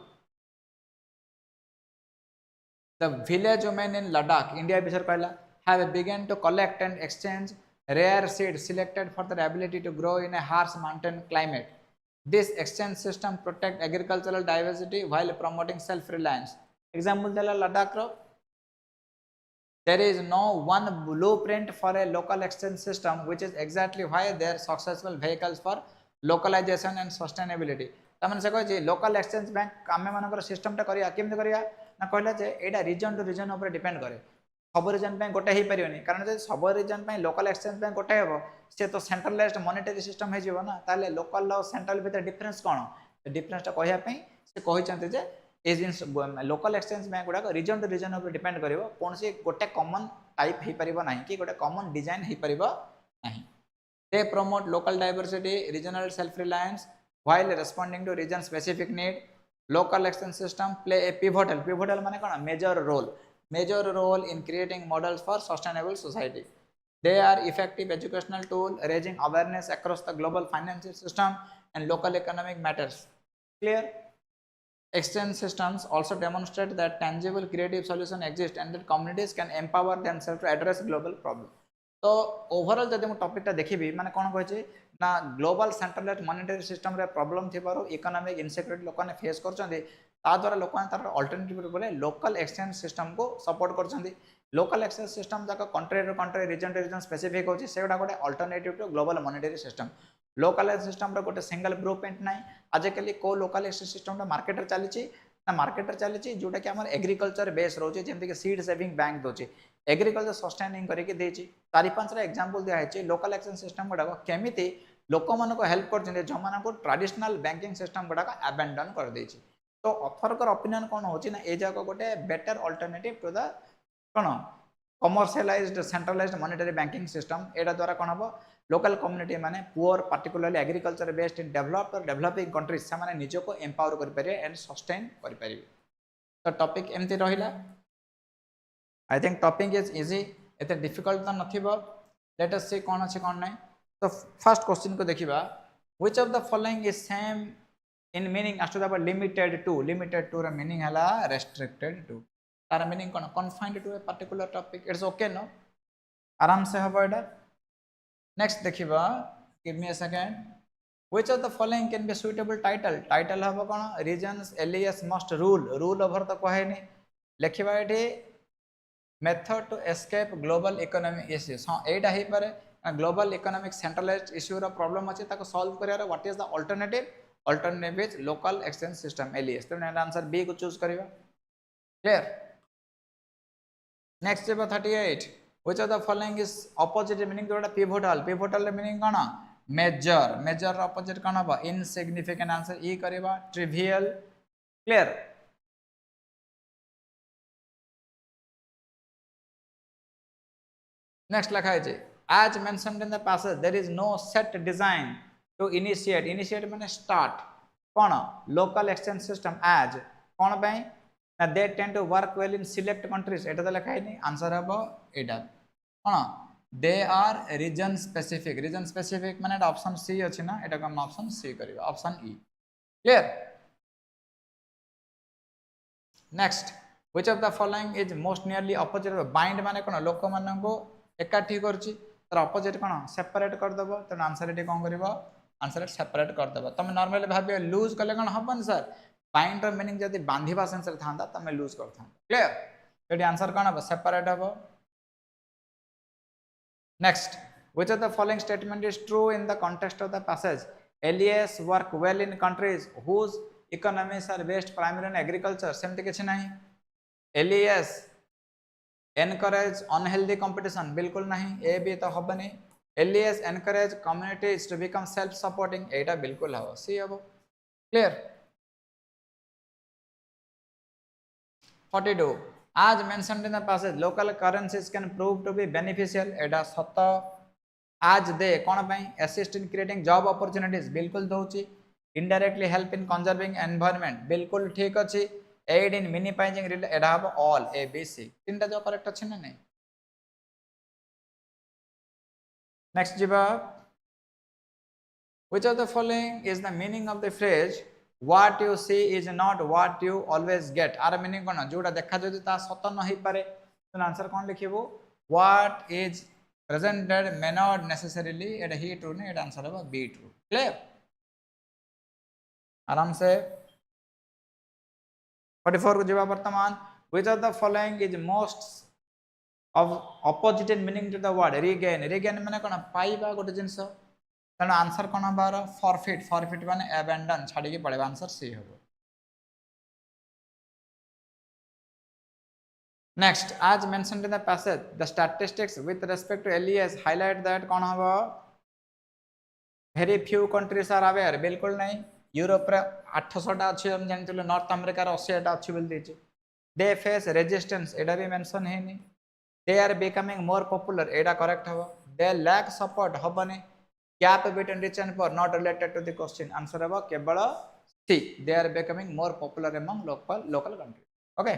the village women in Ladakh, India बिसर कहला, have begun to collect and exchange rare seeds selected for their ability to grow in a harsh mountain climate. This exchange system protect agricultural diversity while promoting self-reliance. Example देला लद्दाख रो. There is no one blueprint for a local exchange system, which is exactly why they are successful vehicles for localization and sustainability. तमन से कह local exchange bank आमे मानकर system टा करिया केमते करिया ना कहला जे एटा रीजन टू रीजन ऊपर डिपेंड करे. सब रीजन पे गोटे ही परियोनी कारण जे सब रीजन पे लोकल एक्सचेंज बैंक गोटे हेबो से तो सेंट्रलाइज्ड मॉनेटरी सिस्टम हे जीवो ना ताले लोकल और सेंट्रल भीतर डिफरेंस कोन डिफरेंस टा कहया पे से कहि चंते जे ए जिंस लोकल एक्सचेंज बैंक गुडा रीजन टू रीजन ऊपर डिपेंड करिवो कोन से गोटे कॉमन टाइप हे परिबो नाही कि गोटे कॉमन डिजाइन हे परिबो नाही. They promote local diversity, regional self-reliance while responding to region specific need. Local exchange system play a pivotal माने कोन major role in creating models for sustainable society. They are effective educational tool raising awareness across the global financial system and local economic matters. Clear? Exchange systems also demonstrate that tangible creative solution exist and that communities can empower themselves to address global problems. तो overall जदि मु topic टा देखिबी माने कोन कहै ना global centralised monetary system रे प्रॉब्लम थिबारो इकोनॉमिक इनसिक्योरिटी लोकने फेस करचंदी ता द्वारा लोकने तार अल्टरनेटिव बोले लोकल एक्सचेंज सिस्टम को सपोर्ट करचंदी. लोकल एक्सचेंज सिस्टम जाका country region to region specific होची सेगुडा गोटे alternative to global monetary system. Local system रे गोटे सिंगल ब्लूप्रिंट नाही. आजकल को लोकल एक्सचेंज सिस्टम रे मार्केट रे चलीची ना मार्केट चली जोटा कि एग्रीकल्चर बेस रोचे जमती कि सीड सेविंग बैंक दोचे एग्रीकल्चर सस्टेनिंग करके देछि 4-5 एग्जांपल दिया है लोकल एक्सचेंज सिस्टम गुडा केमिति लोक मान को हेल्प कर जो मान को ट्रेडिशनल बैंकिंग सिस्टम गुडा अबैंडन कर देछि तो ऑथर ओपिनियन कौन होची ना ए जाको गोटे बेटर अल्टरनेटिव टू द कौन commercialised centralised monetary banking system एटा द्वारा कौन हम लोकल कम्युनिटी माने poor particularly agriculture based in developed और डेवलपिंग कंट्रीज से माने निजो को एम्पावर कर परिबे एंड सस्टेन कर परिबे तो टॉपिक एमती रहिला I think topic is easy एते डिफिकल्ट तो नथिबो लेट अस सी कोन अछि कोन नै तो फर्स्ट क्वेश्चन को देखिबा which of the following is same in meaning as to the limited to रा मीनिंग हला restricted to तार मीनिंग कोन confined to a particular topic it's okay no आराम से हबो एटा नेक्स्ट देखिबा give me a second which of the following can be suitable title हबो कोन reasons LES must rule over तो कहे नि लेखिबा एठी method to escape global economic issues हां एटा ही पारे ग्लोबल इकोनॉमिक सेंट्रलाइज्ड इश्यू रा प्रॉब्लम अछि ताको सॉल्व करिया what is the alternative is local exchange system alias तो आंसर बी को चूज करिवा क्लियर नेक्स्ट जेबा 38 which of the following is opposite meaning जोटा पिवोटल मीनिंग कोन मेजर रा ऑपोजिट कोन बा इनसिग्निफिकेंट आंसर ई करिवा ट्रिवियल क्लियर नेक्स्ट लिखा है as mentioned in the passage there is no set design to initiate माने start कौन local exchange system as कौन भाई ना they tend to work well in select countries एटा तो लिखा है नहीं आंसर है वो एटा कौन they are region specific माने ऑप्शन सी अछि ना एटा हम ऑप्शन सी करिवा option E clear next which of the following is most nearly opposite bind माने कौन लोक मान को एकाठी करछि तर ऑपोजिट कोन सेपरेट कर दबो त आंसर एटी कोन करबो आंसर सेपरेट कर दबो तमे नॉर्मली भाबियो लूज कले कोन हबन सर बाइंड र मीनिंग जदी बांधिबा सेंस थांदा तमे लूज करथा क्लियर एटी आंसर कोन हबो सेपरेट हबो next which of the following statement is true in the context of the passage LES work well in countries whose economies are based primary on agriculture सेमते किछ नाही एलियस एनकरेज अनहेल्दी कंपटीशन बिल्कुल नहीं ए भी तो हबनी LES encourage communities to become self supporting एटा बिल्कुल हबो सी हबो clear 42 as mentioned in the passage local currencies can prove to be beneficial एटा सत आज दे कोन पई assist in creating job opportunities बिल्कुल दोची indirectly help in conserving environment बिल्कुल ठीक अछि aid in minimizing एडा हबो all a b c तीनटा जो करेक्ट अछि ना नहीं नेक्स्ट जिबा which of the following is the meaning of the phrase what you see is not what you always get आर मीनिंग कोन जोटा देखा जदी ता सत न ही पारे तो आंसर कोन लिखिबो what is presented may not necessarily एडा ही ट्रू ने एडा आंसर हबो बी ट्रू क्लियर आराम से 44 को जवाब वर्तमान which of the following is most of opposite meaning to the word regain माने कोन पाइबा गोटे जिंस तन आंसर कोन बार forfeit माने abandon छाडी के पड़ेबा आंसर सी होबो next as mentioned in the passage the statistics with respect to LES highlight that कोन हबो very few countries are aware बिल्कुल नहीं यूरोप रे 800 टा अछि हम जानतिले नॉर्थ अमेरिका रे 80 टा अछि बोल देछि दे फेस रेजिस्टेंस एडा भी मेंशन हेनी they are becoming more popular एडा करेक्ट हबो दे लैक सपोर्ट हबने gap between rich and poor not related to the question answer हबो केवल C they are becoming more popular among local country okay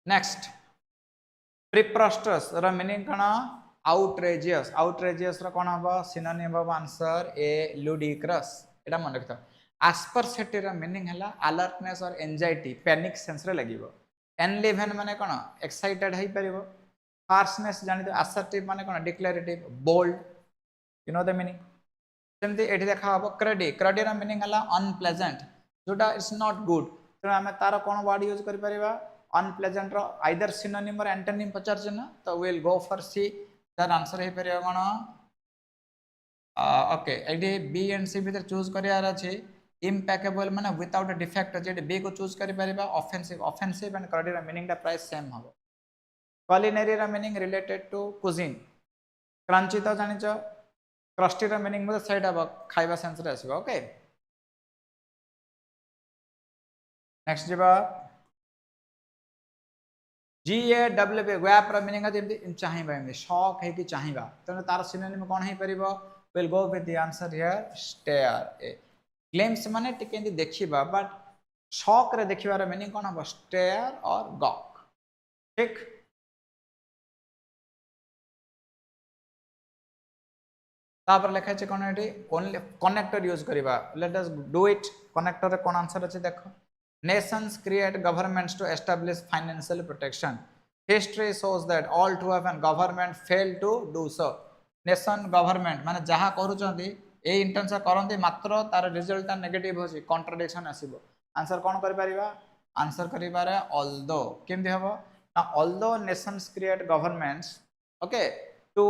next प्रिप्रस्टस रा meaning कना outrageous रा कोन हबो सिनोनिम हबो आंसर ए ludicrous एटा मन रखता asperity रा मीनिंग हला alertness और anxiety panic सेंस रे लागिवो enliven माने कोन excited है परिबो harshness जानि तो assertive माने कोन declarative bold you know the meaning सेमती एठी देखा हबो cruddy रा मीनिंग हला unpleasant जोटा इज नॉट गुड तो हमें तार कोन वर्ड यूज करि परिबा unpleasant रो आइदर सिनोनिम और एंटोनिम पचार ना तो विल गो फॉर सी तार आंसर हे परिया कोन ओके एडी बी एंड सी भीतर चूज करियार अछि इम्पेकेबल माने विदाउट अ डिफेक्ट जे बी को चूज करि परिबा ऑफेंसिव एंड क्रेडिट मीनिंग दा प्राइस सेम हबो culinary रा meaning related to cuisine crunchy तो जानिचो क्रस्टी रा मीनिंग मते साइड हबो खाइबा सेंस रे आसीबो ओके नेक्स्ट जीवा GAWP गैप रा मीनिंग जेमति चाहिबा एमि शॉक है कि चाहिबा तने तार सिनोनिम कोन है परिबो will go with the answer here stare a glimpse माने टिके देखिबा बट शॉक रे देखिबार मीनिंग कोन हबो स्टेयर और गॉक ठीक तापर लिखा छै कोन एठी कनेक्टर यूज करिबा let us do it connector रे कोन आंसर अछि देखो nations create governments to establish financial protection history shows that all too often government fail to do so nation government माने जहा करू चंदी ए इंटेंस करंती मात्र तार रिजल्ट नेगेटिव होसी कॉन्ट्रडिक्शन आसीबो आंसर कोन करि परिबा आंसर करि पारे ऑल्दो केमदि हबो ना although nations create governments okay to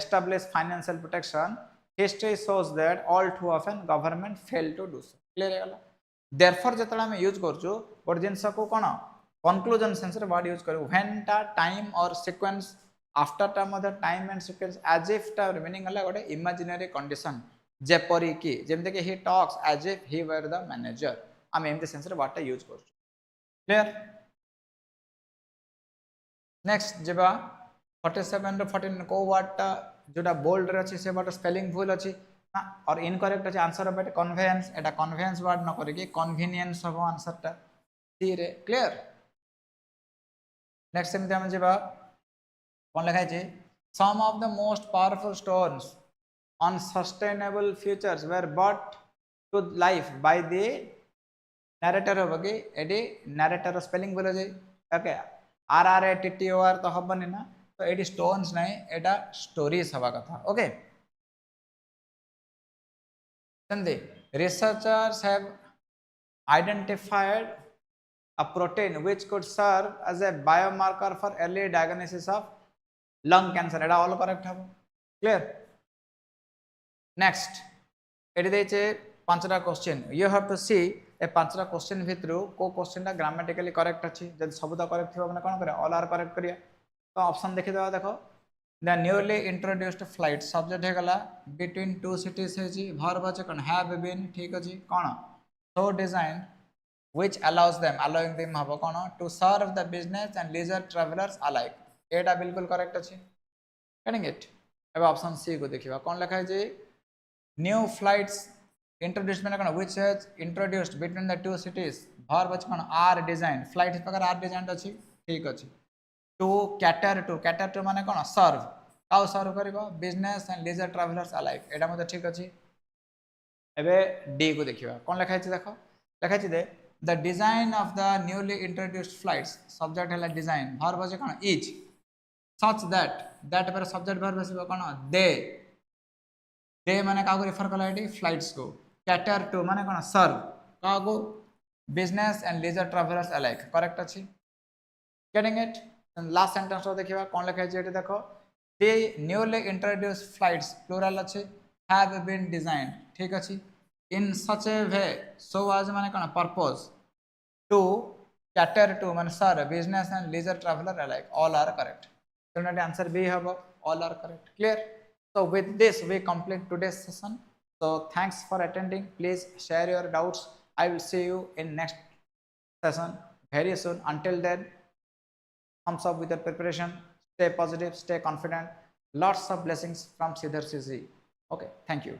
establish financial protection history shows that all too often government fail to do so clear हेगला therefore जेतला हम यूज करछु और जिंस को कोन कंक्लूजन सेंस रे वर्ड यूज करू व्हेन टा टाइम और सीक्वेंस आफ्टर टा मदर time and sequence as if टा मीनिंग हला गोटे इमेजिनरी कंडीशन जेपरी की जेमते कि he talks as if he were the manager हम एमते सेंस रे वर्ड टा यूज करछु क्लियर नेक्स्ट जेबा 47 रो 14 को वर्ड टा जोटा बोल्ड रे अछि से वर्ड स्पेलिंग भूल अछि और इनकरेक्ट अछि answer but convince Etah convince word न करे कि कन्वीनियंस हो आंसर टा सी रे क्लियर नेक्स्ट सेम हम जेबा कोन लिखाय छै some of the most powerful stones on sustainable futures were but to life by the narrator हो कि एडी नरेटर स्पेलिंग बोले जे ओके RRATTOR तो हबनी ना तो एडी स्टोन्स नै एटा स्टोरीज हवा कथा okay researchers have identified a protein which could serve as a biomarker for early diagnosis of lung cancer Etah all correct हबो clear next एटी देचे पांचटा question you have to see ए पांचटा question भितरु को क्वेश्चन टा ग्रामेटिकली करेक्ट अछि जदि सब तो करेक्ट थिबो माने कोन करे ऑल आर करेक्ट करिया तो ऑप्शन देखि देबा देखो the newly introduced flight subject है गला between two cities है जी verb আছে कोन have been ठीक अछि कोन so designed which allows them allowing them हबो कोन to serve the business and leisure travelers alike एटा बिल्कुल करेक्ट अछि getting it अब ऑप्शन सी को देखिबा कोन लिखा है जी new flights introduced माने कोन which has introduced between the two cities verb আছে कोन are designed flight प्रकार are designed अछि ठीक अछि to cater to माने कोन सर्व काउ सर्व करबो business and leisure travellers alike एटा मते ठीक अछि एबे डी को देखिबा कोन लिखा छै देखो लिखा छै they the design of the newly introduced flights subject है डिजाइन वर्ब अछि कोन इज सच दैट पर सब्जेक्ट वर्ब आसीबो कोन दे माने का को रेफर कला एडी फ्लाइट्स को कैटर टू माने कोन सर्व का को business and leisure travellers alike correct अछि गेटिंग इट लास्ट सेंटेंस रो देखिबा कोन लिखा छै एटी देखो the newly introduced flights plural अछि have been designed ठीक अछि in such a way so as माने कोन purpose to cater to माने serve business and leisure traveler alike all are correct so that answer B habo all are correct clear so with this we complete today's session so thanks for attending please share your doubts I will see you in next session very soon until then thumbs up with your preparation stay positive stay confident lots of blessings from Sreedhar. Okay, thank you.